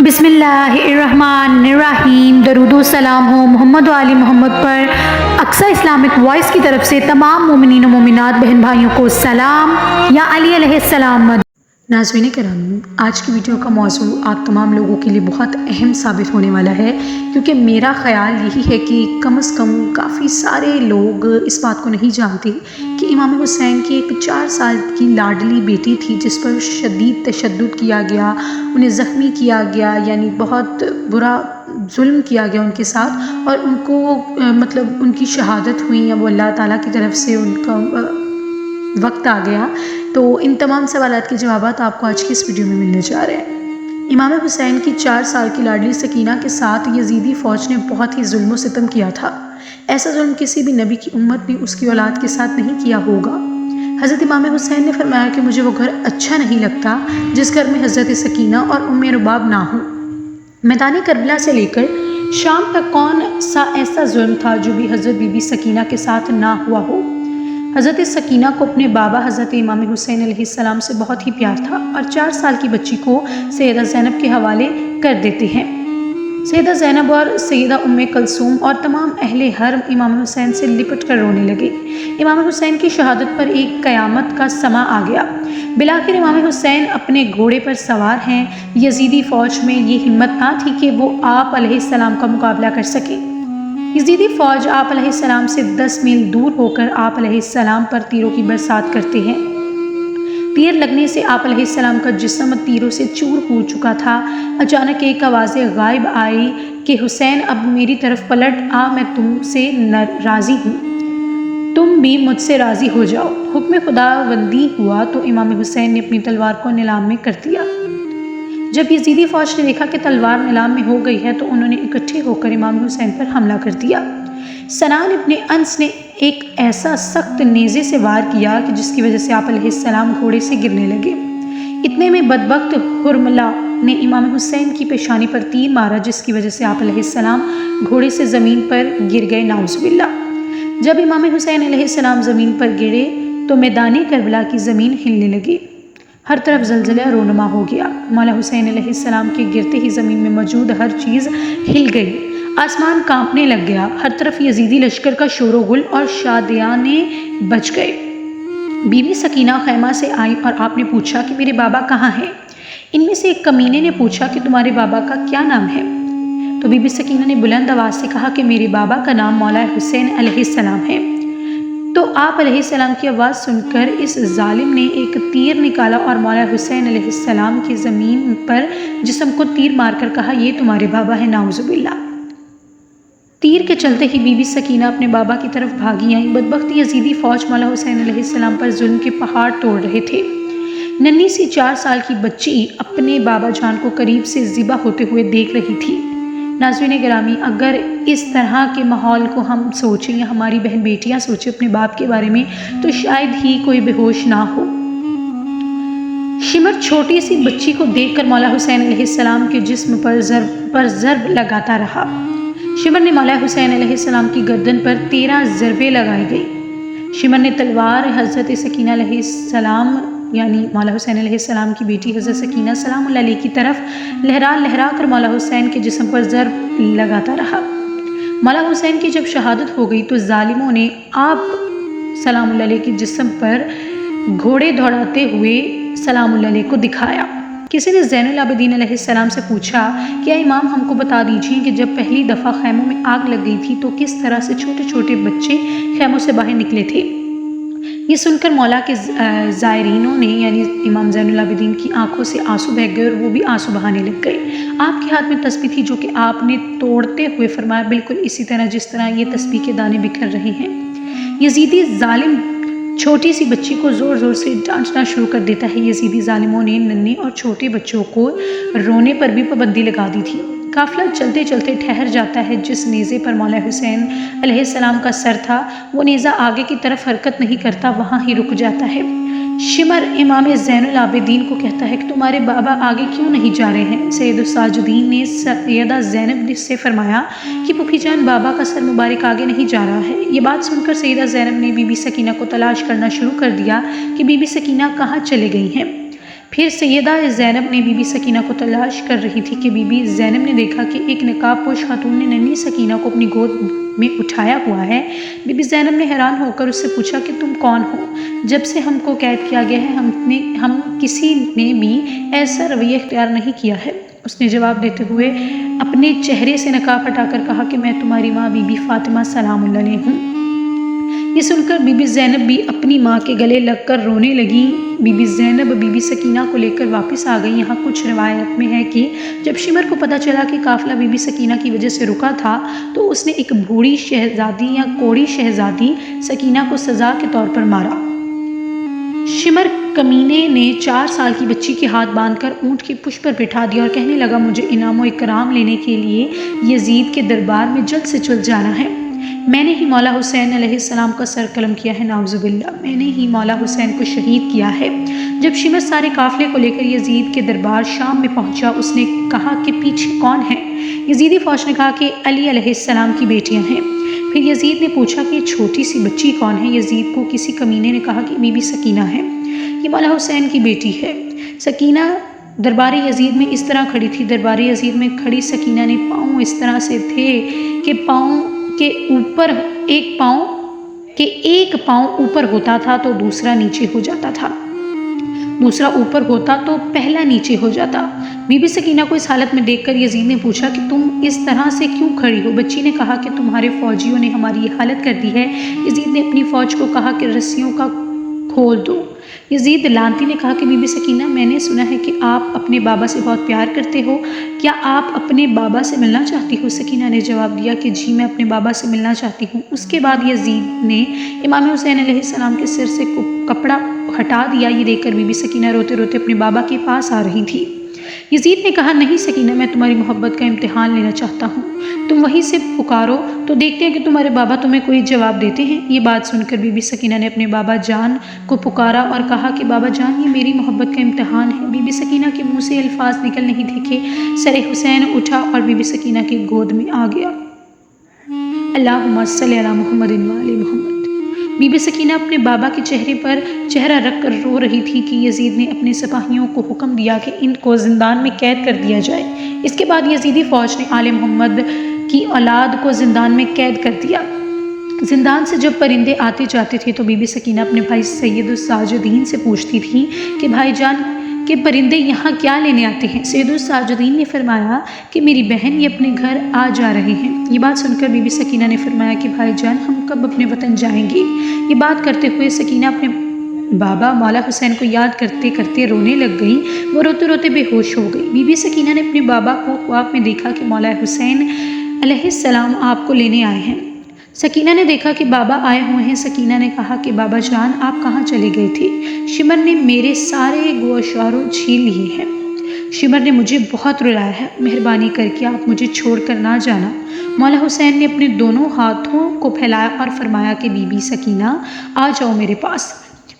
بسم اللہ الرحمن الرحیم۔ درود و سلام ہو محمد و آل محمد پر۔ اقصی اسلامک وائس کی طرف سے تمام مومنین و مومنات بہن بھائیوں کو سلام۔ یا علی علیہ السلام۔ ناظرین کرام، آج کی ویڈیو کا موضوع آپ تمام لوگوں کے لیے بہت اہم ثابت ہونے والا ہے، کیونکہ میرا خیال یہی ہے کہ کم از کم کافی سارے لوگ اس بات کو نہیں جانتے کہ امام حسین کی ایک 4 سال کی لاڈلی بیٹی تھی جس پر شدید تشدد کیا گیا، انہیں زخمی کیا گیا، یعنی بہت برا ظلم کیا گیا ان کے ساتھ، اور ان کو ان کی شہادت ہوئی، اب اللہ تعالیٰ کی طرف سے ان کا وقت آ گیا۔ تو ان تمام سوالات کے جوابات آپ کو آج کی اس ویڈیو میں ملنے جا رہے ہیں۔ امام حسین کی 4 سال کی لاڈلی سکینہ کے ساتھ یزیدی فوج نے بہت ہی ظلم و ستم کیا تھا۔ ایسا ظلم کسی بھی نبی کی امت نے اس کی اولاد کے ساتھ نہیں کیا ہوگا۔ حضرت امام حسین نے فرمایا کہ مجھے وہ گھر اچھا نہیں لگتا جس گھر میں حضرت سکینہ اور ام رباب نہ ہوں۔ میدان کربلا سے لے کر شام تک کون سا ایسا ظلم تھا جو بھی حضرت بی بی سکینہ کے ساتھ نہ ہوا ہو۔ حضرت سکینہ کو اپنے بابا حضرت امام حسین علیہ السلام سے بہت ہی پیار تھا، اور 4 سال کی بچی کو سیدہ زینب کے حوالے کر دیتے ہیں۔ سیدہ زینب اور سیدہ ام کلثوم اور تمام اہل حرم امام حسین سے لپٹ کر رونے لگے۔ امام حسین کی شہادت پر ایک قیامت کا سماں آ گیا۔ بالآخر امام حسین اپنے گھوڑے پر سوار ہیں۔ یزیدی فوج میں یہ ہمت نہ تھی کہ وہ آپ علیہ السلام کا مقابلہ کر سکے۔ یزیدی فوج آپ علیہ السلام سے 10 میل دور ہو کر آپ علیہ السلام پر تیروں کی برسات کرتے ہیں۔ تیر لگنے سے آپ علیہ السلام کا جسم تیروں سے چور ہو چکا تھا۔ اچانک ایک آواز غائب آئی کہ حسین اب میری طرف پلٹ آ، میں تم سے راضی ہوں، تم بھی مجھ سے راضی ہو جاؤ۔ حکم خداوندی ہوا تو امام حسین نے اپنی تلوار کو نیلام میں کر دیا۔ جب یزیدی فوج نے دیکھا کہ تلوار نیلام میں ہو گئی ہے تو انہوں نے اکٹھے ہو کر امام حسین پر حملہ کر دیا۔ سنان ابن انس نے ایک ایسا سخت نیزے سے وار کیا کہ جس کی وجہ سے آپ علیہ السلام گھوڑے سے گرنے لگے۔ اتنے میں بدبخت حرملہ نے امام حسین کی پیشانی پر تیر مارا، جس کی وجہ سے آپ علیہ السلام گھوڑے سے زمین پر گر گئے، نعوذ باللہ۔ جب امام حسین علیہ السلام زمین پر گرے تو میدان کربلا کی زمین ہلنے لگی، ہر طرف زلزلہ رونما ہو گیا۔ مولا حسین علیہ السلام کے گرتے ہی زمین میں موجود ہر چیز ہل گئی، آسمان کانپنے لگ گیا، ہر طرف یزیدی لشکر کا شور و غل اور شادیانے بچ گئے۔ بی بی سکینہ خیمہ سے آئی اور آپ نے پوچھا کہ میرے بابا کہاں ہیں؟ ان میں سے ایک کمینے نے پوچھا کہ تمہارے بابا کا کیا نام ہے؟ تو بی بی سکینہ نے بلند آواز سے کہا کہ میرے بابا کا نام مولا حسین علیہ السلام ہے۔ تو آپ علیہ السلام کی آواز سن کر اس ظالم نے ایک تیر نکالا اور مولا حسین علیہ السلام کی زمین پر جسم کو تیر مار کر کہا، یہ تمہارے بابا ہے، نعوذ باللہ۔ تیر کے چلتے ہی بی بی سکینہ اپنے بابا کی طرف بھاگی آئیں۔ بدبخت یزیدی فوج مولا حسین علیہ السلام پر ظلم کے پہاڑ توڑ رہے تھے۔ ننھی سی 4 سال کی بچی اپنے بابا جان کو قریب سے ذبح ہوتے ہوئے دیکھ رہی تھی۔ ناظرین گرامی، اگر اس طرح کے ماحول کو ہم سوچیں یا ہماری بہن بیٹیاں سوچیں اپنے باپ کے بارے میں تو شاید ہی کوئی بے ہوش نہ ہو۔ شمر چھوٹی سی بچی کو دیکھ کر مولا حسین علیہ السلام کے جسم پر ضرب لگاتا رہا۔ شمر نے مولا حسین علیہ السلام کی گردن پر 13 ضربیں لگائی گئی۔ شمر نے تلوار حضرت سکینہ علیہ السلام یعنی مولا حسین علیہ السلام کی بیٹی حضرت سکینہ سلام اللہ علیہ کی طرف لہرا لہرا کر مولا حسین کے جسم پر ضرب لگاتا رہا۔ مولا حسین کی جب شہادت ہو گئی تو ظالموں نے آپ سلام اللہ علیہ کے جسم پر گھوڑے دوڑاتے ہوئے سلام اللہ علیہ کو دکھایا۔ کسی نے زین العابدین علیہ السلام سے پوچھا، کیا امام ہم کو بتا دیجئے کہ جب پہلی دفعہ خیموں میں آگ لگ گئی تھی تو کس طرح سے چھوٹے چھوٹے بچے خیموں سے باہر نکلے تھے؟ یہ سن کر مولا کے زائرینوں نے یعنی امام زین العابدین کی آنکھوں سے آنسو بہہ گئے اور وہ بھی آنسو بہانے لگ گئے۔ آپ کے ہاتھ میں تسبیح تھی جو کہ آپ نے توڑتے ہوئے فرمایا، بالکل اسی طرح جس طرح یہ تسبیح کے دانے بکھر رہے ہیں۔ یزیدی ظالم چھوٹی سی بچی کو زور زور سے ڈانٹنا شروع کر دیتا ہے۔ یزیدی ظالموں نے ننھے اور چھوٹے بچوں کو رونے پر بھی پابندی لگا دی تھی۔ قافلہ چلتے چلتے ٹھہر جاتا ہے۔ جس نیزے پر مولا حسین علیہ السلام کا سر تھا وہ نیزہ آگے کی طرف حرکت نہیں کرتا، وہاں ہی رک جاتا ہے۔ شمر امام زین العابدین کو کہتا ہے کہ تمہارے بابا آگے کیوں نہیں جا رہے ہیں؟ سید الساجدین نے سیدہ زینب سے فرمایا کہ پھوپھی جان، بابا کا سر مبارک آگے نہیں جا رہا ہے۔ یہ بات سن کر سیدہ زینب نے بی بی سکینہ کو تلاش کرنا شروع کر دیا کہ بی بی سکینہ کہاں چلے گئی ہیں۔ پھر سیدہ زینب نے بی بی سکینہ کو تلاش کر رہی تھی کہ بی بی زینب نے دیکھا کہ ایک نقاب پوش خاتون نے ننھی سکینہ کو اپنی گود میں اٹھایا ہوا ہے۔ بی بی زینب نے حیران ہو کر اس سے پوچھا کہ تم کون ہو؟ جب سے ہم کو قید کیا گیا ہے ہم کسی نے بھی ایسا رویہ اختیار نہیں کیا ہے۔ اس نے جواب دیتے ہوئے اپنے چہرے سے نقاب ہٹا کر کہا کہ میں تمہاری ماں بی بی فاطمہ سلام اللہ علیہ ہوں۔ یہ سن کر بی بی زینب بھی اپنی ماں کے گلے لگ کر رونے لگی۔ بی بی زینب بی بی سکینہ کو لے کر واپس آ گئی۔ یہاں کچھ روایت میں ہے کہ جب شمر کو پتہ چلا کہ قافلہ بی بی سکینہ کی وجہ سے رکا تھا تو اس نے ایک بوڑھی شہزادی یا کوڑی شہزادی سکینہ کو سزا کے طور پر مارا۔ شمر کمینے نے 4 سال کی بچی کے ہاتھ باندھ کر اونٹ کی پشت پر بٹھا دیا اور کہنے لگا مجھے انعام و اکرام لینے کے لیے یزید کے دربار میں جلد سے جلد جانا ہے۔ میں نے ہی مولا حسین علیہ السلام کا سر قلم کیا ہے، نعوذ باللہ، میں نے ہی مولا حسین کو شہید کیا ہے۔ جب شمر سارے قافلے کو لے کر یزید کے دربار شام میں پہنچا، اس نے کہا کہ پیچھے کون ہے؟ یزیدی فوج نے کہا کہ علی علیہ السلام کی بیٹیاں ہیں۔ پھر یزید نے پوچھا کہ یہ چھوٹی سی بچی کون ہے؟ یزید کو کسی کمینے نے کہا کہ بی بی سکینہ ہے، یہ مولا حسین کی بیٹی ہے۔ سکینہ دربار یزید میں اس طرح کھڑی تھی۔ دربار یزید میں کھڑی سکینہ نے پاؤں اس طرح سے تھے کہ ایک پاؤں اوپر ہوتا تھا تو دوسرا نیچے ہو جاتا تھا، دوسرا اوپر ہوتا تو پہلا نیچے ہو جاتا۔ بی بی سکینہ کو اس حالت میں دیکھ کر یزید نے پوچھا کہ تم اس طرح سے کیوں کھڑی ہو؟ بچی نے کہا کہ تمہارے فوجیوں نے ہماری یہ حالت کر دی ہے۔ یزید نے اپنی فوج کو کہا کہ رسیوں کا کھول دو۔ یزید لانتی نے کہا کہ بی بی سکینہ میں نے سنا ہے کہ آپ اپنے بابا سے بہت پیار کرتے ہو، کیا آپ اپنے بابا سے ملنا چاہتی ہو؟ سکینہ نے جواب دیا کہ جی میں اپنے بابا سے ملنا چاہتی ہوں۔ اس کے بعد یزید نے امام حسین علیہ السلام کے سر سے کپڑا ہٹا دیا۔ یہ دیکھ کر بی بی سکینہ روتے روتے اپنے بابا کے پاس آ رہی تھی۔ یزید نے کہا نہیں سکینہ، میں تمہاری محبت کا امتحان لینا چاہتا ہوں، تم وہیں سے پکارو تو دیکھتے ہیں کہ تمہارے بابا تمہیں کوئی جواب دیتے ہیں۔ یہ بات سن کر بی بی سکینہ نے اپنے بابا جان کو پکارا اور کہا کہ بابا جان یہ میری محبت کا امتحان ہے۔ بی بی سکینہ کے منہ سے الفاظ نکل نہیں تھے کہ سر حسین اٹھا اور بی بی سکینہ کی گود میں آ گیا۔ اللہم صلی علی محمد و آل محمد۔ بی بی سکینہ اپنے بابا کے چہرے پر چہرہ رکھ کر رو رہی تھی کہ یزید نے اپنے سپاہیوں کو حکم دیا کہ ان کو زندان میں قید کر دیا جائے۔ اس کے بعد یزیدی فوج نے آل محمد کی اولاد کو زندان میں قید کر دیا۔ زندان سے جب پرندے آتے جاتے تھے تو بی بی سکینہ اپنے بھائی سید الساجدین سے پوچھتی تھی کہ بھائی جان کہ پرندے یہاں کیا لینے آتے ہیں؟ سید الساجدین نے فرمایا کہ میری بہن یہ اپنے گھر آ جا رہے ہیں۔ یہ بات سن کر بی بی سکینہ نے فرمایا کہ بھائی جان ہم کب اپنے وطن جائیں گے؟ یہ بات کرتے ہوئے سکینہ اپنے بابا مولا حسین کو یاد کرتے کرتے رونے لگ گئی۔ وہ روتے روتے بے ہوش ہو گئی۔ بی بی سکینہ نے اپنے بابا کو خواب میں دیکھا کہ مولا حسین علیہ السلام آپ کو لینے آئے ہیں۔ سکینہ نے دیکھا کہ بابا آئے ہوئے ہیں۔ سکینہ نے کہا کہ بابا جان آپ کہاں چلے گئے تھے؟ شمر نے میرے سارے گوشوارو چھین لیے ہیں، شمر نے مجھے بہت رلایا ہے، مہربانی کر کے آپ مجھے چھوڑ کر نہ جانا۔ مولا حسین نے اپنے دونوں ہاتھوں کو پھیلایا اور فرمایا کہ بی بی سکینہ آ جاؤ میرے پاس۔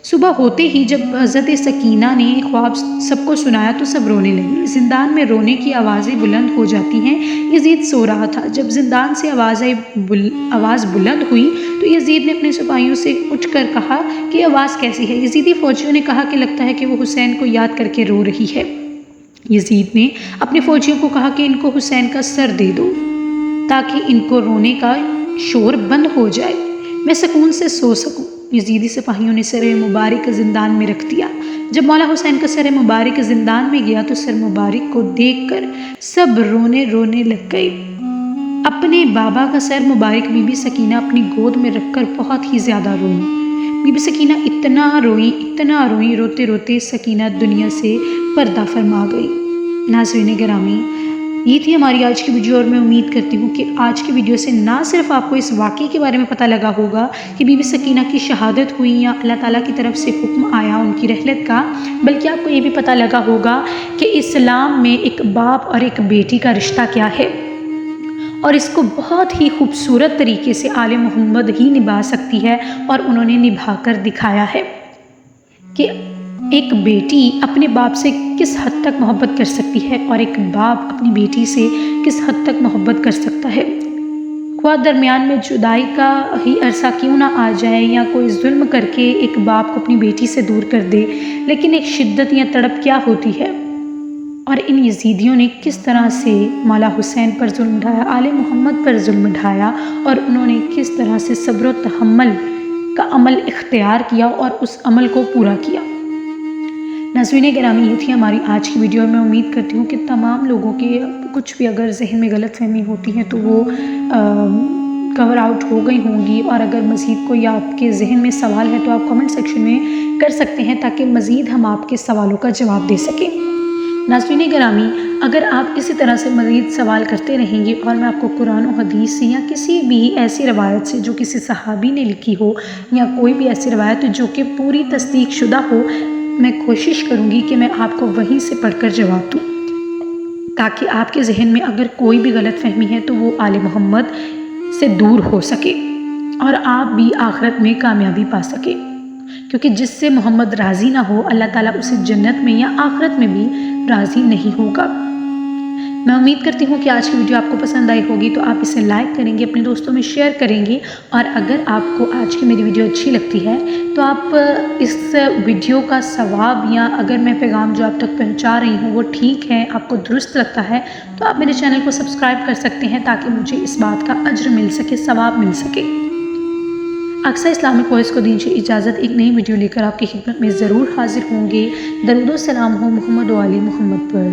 صبح ہوتے ہی جب حضرت سکینہ نے خواب سب کو سنایا تو سب رونے لگے۔ زندان میں رونے کی آوازیں بلند ہو جاتی ہیں۔ یزید سو رہا تھا۔ جب زندان سے آواز بلند ہوئی تو یزید نے اپنے سپاہیوں سے اٹھ کر کہا کہ آواز کیسی ہے؟ یزیدی فوجیوں نے کہا کہ لگتا ہے کہ وہ حسین کو یاد کر کے رو رہی ہے۔ یزید نے اپنے فوجیوں کو کہا کہ ان کو حسین کا سر دے دو تاکہ ان کو رونے کا شور بند ہو جائے، میں سکون سے سو سکوں۔ یزیدی سپاہیوں نے سر مبارک زندان میں رکھ دیا۔ جب مولا حسین کا سر مبارک زندان میں گیا تو سر مبارک کو دیکھ کر سب رونے لگ گئے۔ اپنے بابا کا سر مبارک بی بی سکینہ اپنی گود میں رکھ کر بہت ہی زیادہ روئی۔ بی بی سکینہ اتنا روئی، روتے روتے سکینہ دنیا سے پردہ فرما گئی۔ ناظرین گرامی، یہ تھی ہماری آج کی ویڈیو اور میں امید کرتی ہوں کہ آج کی ویڈیو سے نہ صرف آپ کو اس واقعے کے بارے میں پتہ لگا ہوگا کہ بی بی سکینہ کی شہادت ہوئی یا اللہ تعالیٰ کی طرف سے حکم آیا ان کی رحلت کا، بلکہ آپ کو یہ بھی پتہ لگا ہوگا کہ اسلام میں ایک باپ اور ایک بیٹی کا رشتہ کیا ہے، اور اس کو بہت ہی خوبصورت طریقے سے آل محمد ہی نبھا سکتی ہے، اور انہوں نے نبھا کر دکھایا ہے کہ ایک بیٹی اپنے باپ سے کس حد تک محبت کر سکتی ہے اور ایک باپ اپنی بیٹی سے کس حد تک محبت کر سکتا ہے۔ خواہ درمیان میں جدائی کا ہی عرصہ کیوں نہ آ جائے یا کوئی ظلم کر کے ایک باپ کو اپنی بیٹی سے دور کر دے، لیکن ایک شدت یا تڑپ کیا ہوتی ہے، اور ان یزیدیوں نے کس طرح سے مولا حسین پر ظلم ڈھایا، آل محمد پر ظلم ڈھایا، اور انہوں نے کس طرح سے صبر و تحمل کا عمل اختیار کیا اور اس عمل کو پورا کیا۔ ناظرین گرامی، یہ تھی ہماری آج کی ویڈیو، اور میں امید کرتی ہوں کہ تمام لوگوں کے کچھ بھی اگر ذہن میں غلط فہمی ہوتی ہے تو وہ کور آؤٹ ہو گئی ہوں گی، اور اگر مزید کوئی آپ کے ذہن میں سوال ہے تو آپ کمنٹ سیکشن میں کر سکتے ہیں تاکہ مزید ہم آپ کے سوالوں کا جواب دے سکیں۔ ناظرین گرامی، اگر آپ اسی طرح سے مزید سوال کرتے رہیں گے اور میں آپ کو قرآن و حدیث سے یا کسی بھی ایسی روایت سے جو کسی صحابی نے لکھی ہو یا کوئی بھی ایسی روایت جو کہ پوری تصدیق شدہ ہو، میں کوشش کروں گی کہ میں آپ کو وہیں سے پڑھ کر جواب دوں، تاکہ آپ کے ذہن میں اگر کوئی بھی غلط فہمی ہے تو وہ آل محمد سے دور ہو سکے اور آپ بھی آخرت میں کامیابی پا سکے، کیونکہ جس سے محمد راضی نہ ہو اللہ تعالیٰ اسے جنت میں یا آخرت میں بھی راضی نہیں ہوگا۔ میں امید کرتی ہوں کہ آج کی ویڈیو آپ کو پسند آئی ہوگی، تو آپ اسے لائک کریں گے، اپنے دوستوں میں شیئر کریں گے، اور اگر آپ کو آج کی میری ویڈیو اچھی لگتی ہے تو آپ اس ویڈیو کا ثواب یا اگر میں پیغام جو آپ تک پہنچا رہی ہوں وہ ٹھیک ہے، آپ کو درست لگتا ہے، تو آپ میرے چینل کو سبسکرائب کر سکتے ہیں تاکہ مجھے اس بات کا اجر مل سکے، ثواب مل سکے۔ اقصی اسلامک وائس کو دین سے اجازت، ایک نئی ویڈیو لے کر آپ کی خدمت میں ضرور حاضر ہوں گے۔ درود و سلام ہو محمد و آل محمد پر۔